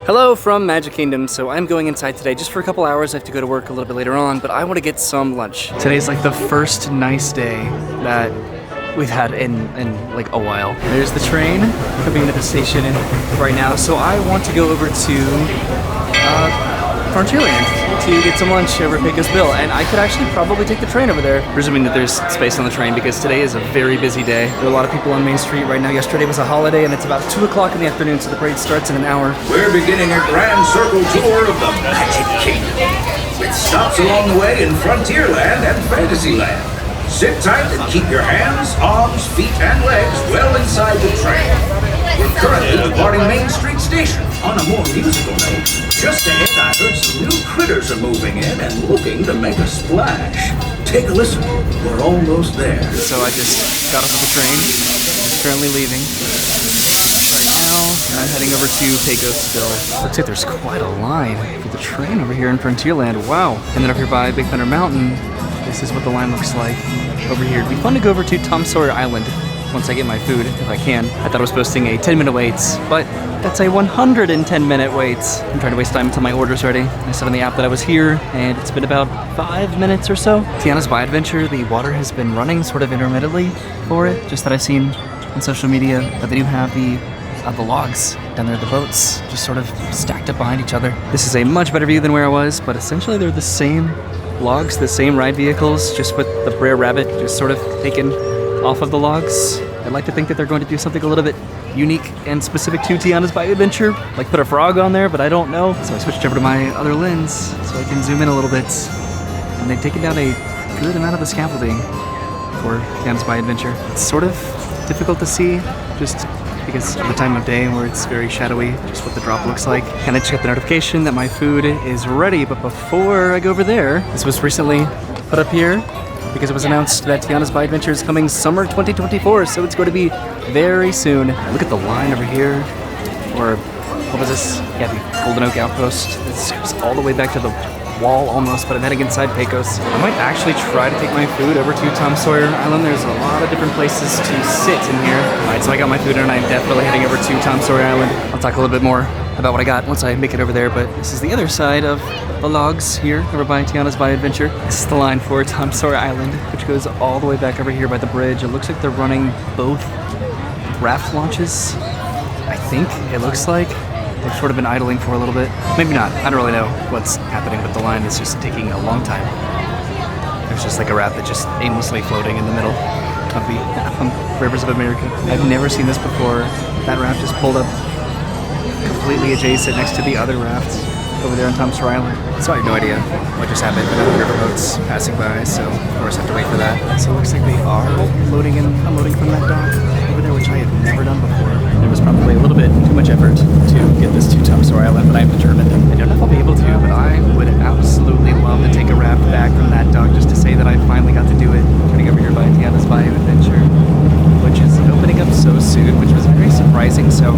Hello from Magic Kingdom. So I'm going inside today just for a couple hours. I have to go to work a little bit later on, but I want to get some lunch. Today's like the first nice day that we've had in like a while. There's the train coming into the station right now. So I want to go over to Frontierland to get some lunch over at Pecos Bill, and I could actually probably take the train over there, presuming that there's space on the train, because today is a very busy day. There are a lot of people on Main Street right now. Yesterday was a holiday, and it's about 2 o'clock in the afternoon, so the parade starts in an hour. We're beginning a grand circle tour of the Magic Kingdom, with stops along the way in Frontierland and Fantasyland. Sit tight and keep your hands, arms, feet, and legs well inside the train. We're currently departing Main Street Station. On a more musical note, just ahead I heard some new critters are moving in and looking to make a splash. Take a listen. We're almost there. So I just got off of the train. It's currently leaving right now, and I'm heading over to Pecos Bill. Looks like there's quite a line for the train over here in Frontierland. Wow. And then up here by Big Thunder Mountain, this is what the line looks like over here. It'd be fun to go over to Tom Sawyer Island once I get my food, if I can. I thought I was posting a 10-minute wait, but that's a 110-minute wait. I'm trying to waste time until my order's ready. I said on the app that I was here, and it's been about 5 minutes or so. Tiana's Buy Adventure, the water has been running sort of intermittently for it, just that I've seen on social media that they do have the logs down there, the boats, just sort of stacked up behind each other. This is a much better view than where I was, but essentially they're the same logs, the same ride vehicles, just with the Brer Rabbit just sort of taken off of the logs. I'd like to think that they're going to do something a little bit unique and specific to Tiana's Buy Adventure, like put a frog on there, but I don't know. So I switched over to my other lens so I can zoom in a little bit. And they've taken down a good amount of the scaffolding for Tiana's Buy Adventure. It's sort of difficult to see just because of the time of day where it's very shadowy, just what the drop looks like. And I just got the notification that my food is ready, but before I go over there, this was recently put up here because it was announced that Tiana's Buy Adventure is coming summer 2024, so it's going to be very soon. Look at the line over here, or what was this? Yeah, the Golden Oak Outpost. This goes all the way back to the wall almost, but I'm heading inside Pecos. I might actually try to take my food over to Tom Sawyer Island. There's a lot of different places to sit in here. Alright, so I got my food and I'm definitely heading over to Tom Sawyer Island. I'll talk a little bit more about what I got once I make it over there, but this is the other side of the logs here over by Tiana's Buy Adventure. This is the line for Tom Sawyer Island, which goes all the way back over here by the bridge. It looks like they're running both raft launches, I think it looks like. They've sort of been idling for a little bit. Maybe not. I don't really know what's happening with the line. It's just taking a long time. There's just like a raft that's just aimlessly floating in the middle of the Rivers of America. I've never seen this before. That raft is pulled up completely adjacent next to the other rafts over there on Tom Sawyer Island. So I have no idea what just happened. But the river boats passing by, so of course I have to wait for that. So it looks like they are loading and unloading from that dock over there, which I have never done before. There was probably a little bit too much effort to get this to Tom Sawyer Island, but I'm determined. I don't know if I'll be able to, but I would absolutely love to take a raft back from that dock just to say that I finally got to do it. Turning over here by Tiana's Buy Adventure, which is opening up so soon, which was very surprising. So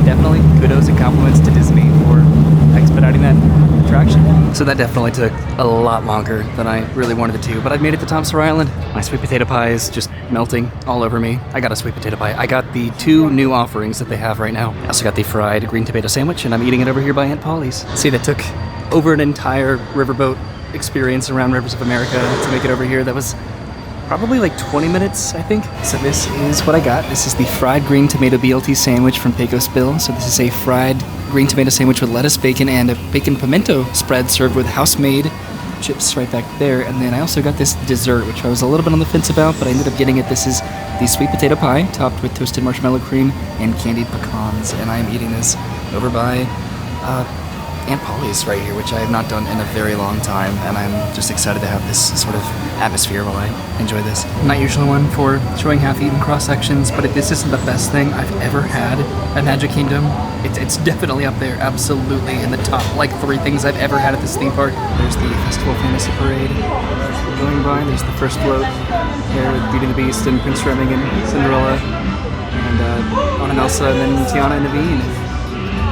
definitely kudos and compliments to Disney for expediting that attraction. So that definitely took a lot longer than I really wanted it to, but I've made it to Tom Sawyer Island. My sweet potato pie is just melting all over me. I got a sweet potato pie. I got the 2 new offerings that they have right now. I also got the fried green tomato sandwich, and I'm eating it over here by Aunt Polly's. See, that took over an entire riverboat experience around Rivers of America to make it over here. That was probably like 20 minutes, I think. So this is what I got. This is the fried green tomato BLT sandwich from Pecos Bill. So this is a fried green tomato sandwich with lettuce, bacon, and a bacon pimento spread served with house-made chips right back there. And then I also got this dessert, which I was a little bit on the fence about, but I ended up getting it. This is the sweet potato pie topped with toasted marshmallow cream and candied pecans. And I am eating this over by Aunt Polly's right here, which I have not done in a very long time, and I'm just excited to have this sort of atmosphere while I enjoy this. I'm not usually one for showing half-eaten cross-sections, but if this isn't the best thing I've ever had at Magic Kingdom, it's definitely up there, absolutely in the top, like 3 things I've ever had at this theme park. There's the Festival Fantasy Parade going by. There's the first float there with Beauty and the Beast and Prince Charming and Cinderella, and Anna and Elsa, and then Tiana and Naveen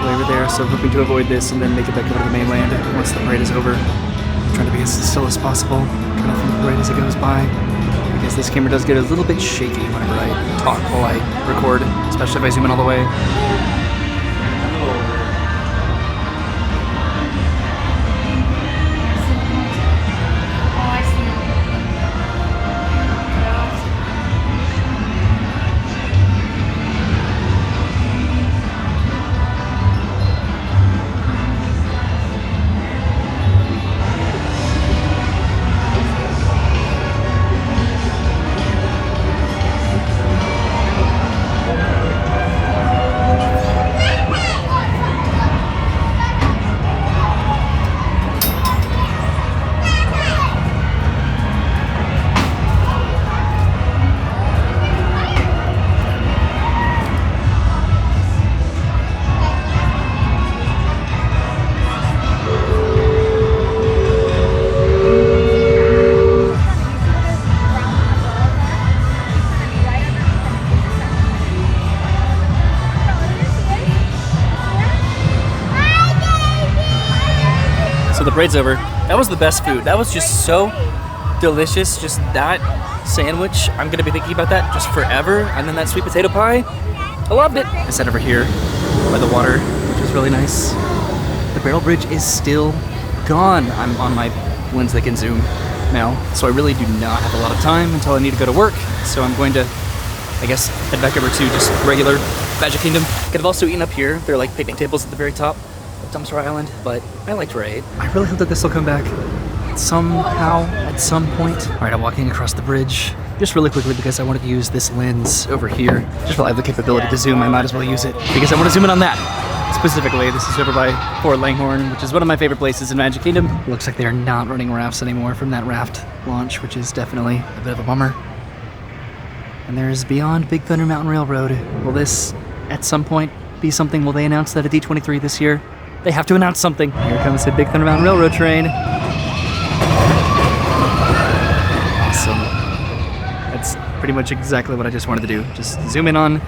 over there, so hoping to avoid this and then make it back over to the mainland once the parade is over. I'm trying to be as still as possible, kind of from the parade as it goes by, because this camera does get a little bit shaky whenever I talk while I record, especially if I zoom in all the way. the parade's over. That was the best food. That was just so delicious. Just that sandwich. I'm gonna be thinking about that just forever. And then that sweet potato pie. I loved it. I sat over here by the water, which was really nice. The barrel bridge is still gone. I'm on my lens that can zoom now, so I really do not have a lot of time until I need to go to work. So I'm going to, I guess, head back over to just regular Magic Kingdom. Could have also eaten up here. There are like picnic tables at the very top of Dumpster Island, but I liked where I ate. I really hope that this will come back somehow at some point. All right, I'm walking across the bridge just really quickly because I wanted to use this lens over here. Just while I have the capability to zoom, I might as well use it because I want to zoom in on that. Specifically, this is over by Fort Langhorne, which is one of my favorite places in Magic Kingdom. Looks like they are not running rafts anymore from that raft launch, which is definitely a bit of a bummer. And there's Beyond Big Thunder Mountain Railroad. Will this, at some point, be something? Will they announce that at D23 this year? They have to announce something. Here comes the Big Thunder Mountain Railroad train. Awesome. That's pretty much exactly what I just wanted to do. Just zoom in on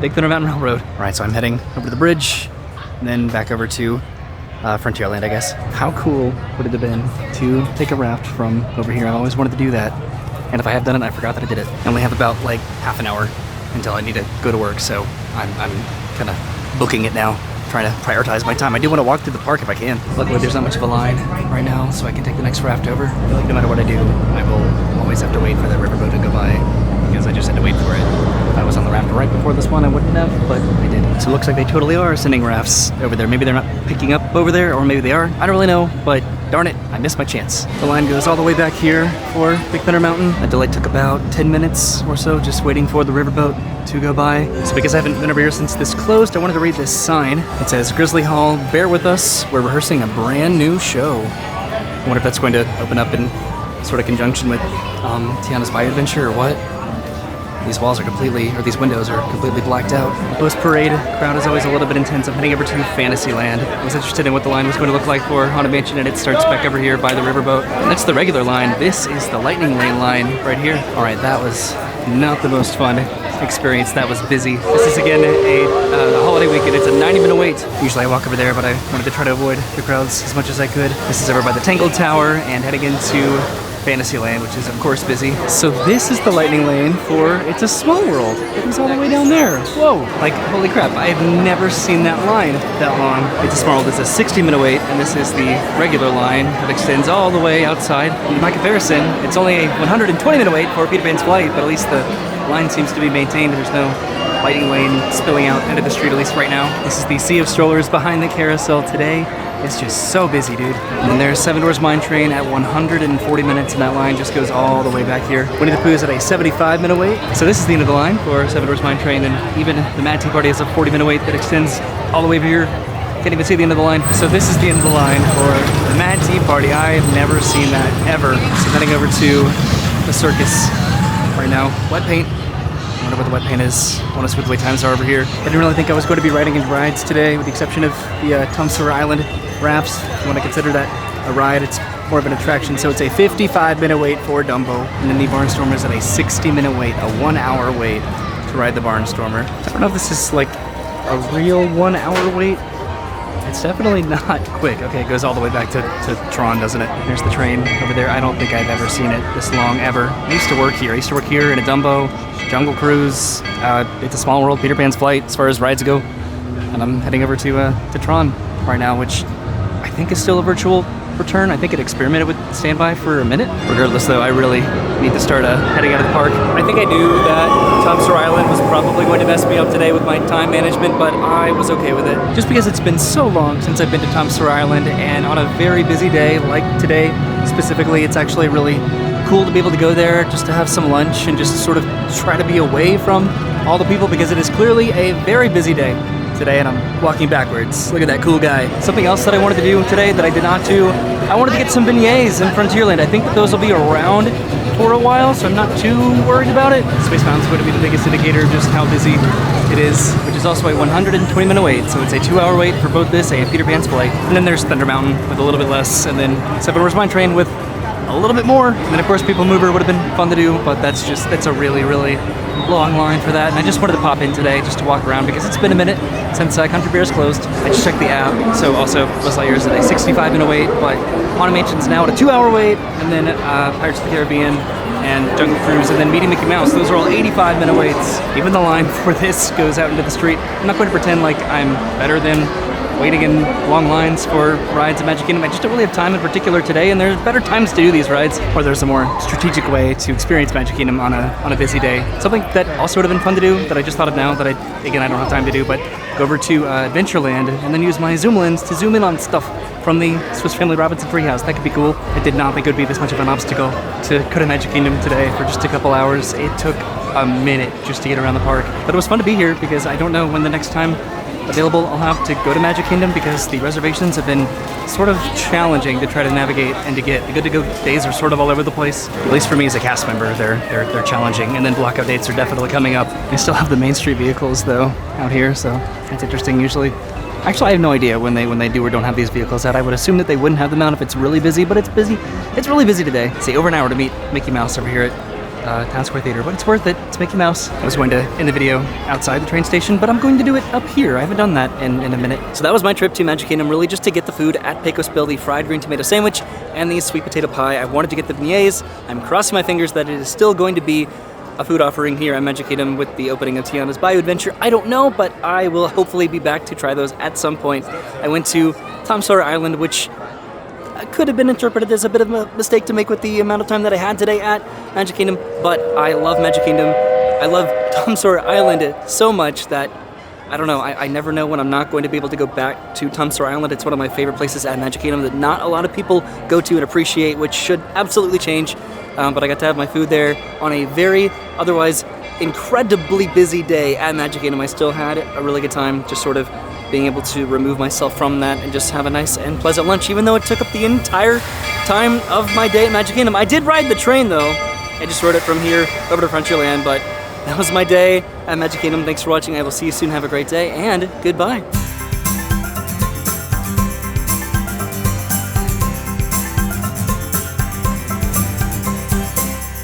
Big Thunder Mountain Railroad. All right, so I'm heading over to the bridge, and then back over to Frontierland, I guess. How cool would it have been to take a raft from over here? I've always wanted to do that. And if I have done it, I forgot that I did it. I only have about like half an hour until I need to go to work, so I'm kind of booking it now, trying to prioritize my time. I do want to walk through the park if I can. Luckily, there's not much of a line right now, so I can take the next raft over. I feel like no matter what I do, I will always have to wait for that riverboat to go by because I just had to wait for it. If I was on the raft right before this one, I wouldn't have, but I did. So it looks like they totally are sending rafts over there. Maybe they're not picking up over there, or maybe they are. I don't really know, but darn it, I missed my chance. The line goes all the way back here for Big Thunder Mountain. That delay took about 10 minutes or so, just waiting for the riverboat to go by. So because I haven't been over here since this closed, I wanted to read this sign. It says, Grizzly Hall, bear with us. We're rehearsing a brand new show. I wonder if that's going to open up in sort of conjunction with Tiana's Bayou Adventure or what? These walls are completely, or these windows are completely blacked out. Post-parade crowd is always a little bit intense. I'm heading over to Fantasyland. I was interested in what the line was going to look like for Haunted Mansion, and it starts back over here by the riverboat. And that's the regular line. This is the Lightning Lane line right here. All right, that was not the most fun experience. That was busy. This is again a holiday weekend. It's a 90-minute wait. Usually I walk over there, but I wanted to try to avoid the crowds as much as I could. This is over by the Tangled Tower and heading into Fantasyland, which is of course busy. So this is the Lightning Lane for It's a Small World. It was all the way down there. Whoa, like holy crap, I have never seen that line that long. It's a Small World is a 60-minute wait, and this is the regular line that extends all the way outside. And by comparison, it's only a 120-minute wait for Peter Pan's Flight, but at least the line seems to be maintained. There's no Lightning Lane spilling out into the street, at least right now. This is the sea of strollers behind the carousel today. It's just so busy, dude. And then there's Seven Dwarfs Mine Train at 140 minutes, and that line just goes all the way back here. Winnie the Pooh's at a 75-minute wait. So this is the end of the line for Seven Dwarfs Mine Train, and even the Mad Tea Party has a 40-minute wait that extends all the way over here. Can't even see the end of the line. So this is the end of the line for the Mad Tea Party. I've never seen that, ever. So heading over to the circus right now. Wet paint. I wonder what the wet paint is. I want to see what the wait times are over here. I didn't really think I was going to be riding any rides today, with the exception of the Tom Sawyer Island rafts. If you want to consider that a ride, it's more of an attraction. So it's a 55-minute wait for Dumbo. And then the Barnstormer is at a 60-minute wait, a 1-hour wait to ride the Barnstormer. I don't know if this is like a real 1-hour wait. It's definitely not quick. Okay, it goes all the way back to Tron, doesn't it? There's the train over there. I don't think I've ever seen it this long, ever. I used to work here. I used to work here in a Dumbo, Jungle Cruise, It's a Small World, Peter Pan's Flight, as far as rides go. And I'm heading over to Tron right now, which I think is still a virtual return. I think it experimented with standby for a minute. Regardless, though, I really need to start heading out of the park. I think I knew that Tom Sawyer Island was probably going to mess me up today with my time management, but I was okay with it. Just because it's been so long since I've been to Tom Sawyer Island, and on a very busy day like today specifically, it's actually really cool to be able to go there just to have some lunch and just sort of try to be away from all the people, because it is clearly a very busy day today, and I'm walking backwards. Look at that cool guy. Something else that I wanted to do today that I did not do, I wanted to get some beignets in Frontierland. I think that those will be around for a while, so I'm not too worried about it. Space Mountain's going to be the biggest indicator of just how busy it is, which is also a 120-minute wait, so it's a 2-hour wait for both this and Peter Pan's Flight. And then there's Thunder Mountain with a little bit less, and then Seven Dwarfs Mine Train with a little bit more. And then of course People Mover would have been fun to do, but it's a really, really long line for that. And I just wanted to pop in today just to walk around because it's been a minute since Country Bear's closed. I just checked the app. So also Buzz Lightyear is at a 65-minute wait, but Haunted Mansion's now at a 2-hour wait, and then Pirates of the Caribbean and Jungle Cruise, and then Meeting Mickey Mouse. Those are all 85-minute waits. Even the line for this goes out into the street. I'm not going to pretend like I'm better than waiting in long lines for rides at Magic Kingdom. I just don't really have time in particular today, and there's better times to do these rides, or there's a more strategic way to experience Magic Kingdom on a busy day. Something that also would have been fun to do that I just thought of now that I don't have time to do, but go over to Adventureland and then use my zoom lens to zoom in on stuff from the Swiss Family Robinson Treehouse. That could be cool. I did not think it would be this much of an obstacle to go to Magic Kingdom today for just a couple hours. It took a minute just to get around the park, but it was fun to be here because I don't know when the next time available I'll have to go to Magic Kingdom because the reservations have been sort of challenging to try to navigate and to get. The good to go days are sort of all over the place. At least for me as a cast member, they're challenging, and then blackout dates are definitely coming up. I still have the Main Street vehicles though out here, so that's interesting. Usually, actually I have no idea when they do or don't have these vehicles out. I would assume that they wouldn't have them out if it's really busy, but it's busy. It's really busy today. See, over an hour to meet Mickey Mouse over here at Town Square Theater, but it's worth it. It's Mickey Mouse. I was going to end the video outside the train station, but I'm going to do it up here. I haven't done that in a minute. So that was my trip to Magic Kingdom, really just to get the food at Pecos Bill, the fried green tomato sandwich and the sweet potato pie. I wanted to get the beignets. I'm crossing my fingers that it is still going to be a food offering here at Magic Kingdom with the opening of Tiana's Bayou Adventure. I don't know, but I will hopefully be back to try those at some point. I went to Tom Sawyer Island, which could have been interpreted as a bit of a mistake to make with the amount of time that I had today at Magic Kingdom, but I love Magic Kingdom. I love Tom Sawyer Island so much that, I don't know, I never know when I'm not going to be able to go back to Tom Sawyer Island. It's one of my favorite places at Magic Kingdom that not a lot of people go to and appreciate, which should absolutely change. But I got to have my food there on a very, otherwise, incredibly busy day at Magic Kingdom. I still had a really good time just sort of being able to remove myself from that and just have a nice and pleasant lunch, even though it took up the entire time of my day at Magic Kingdom. I did ride the train though. I just rode it from here over to Frontierland, but that was my day at Magic Kingdom. Thanks for watching. I will see you soon. Have a great day and goodbye.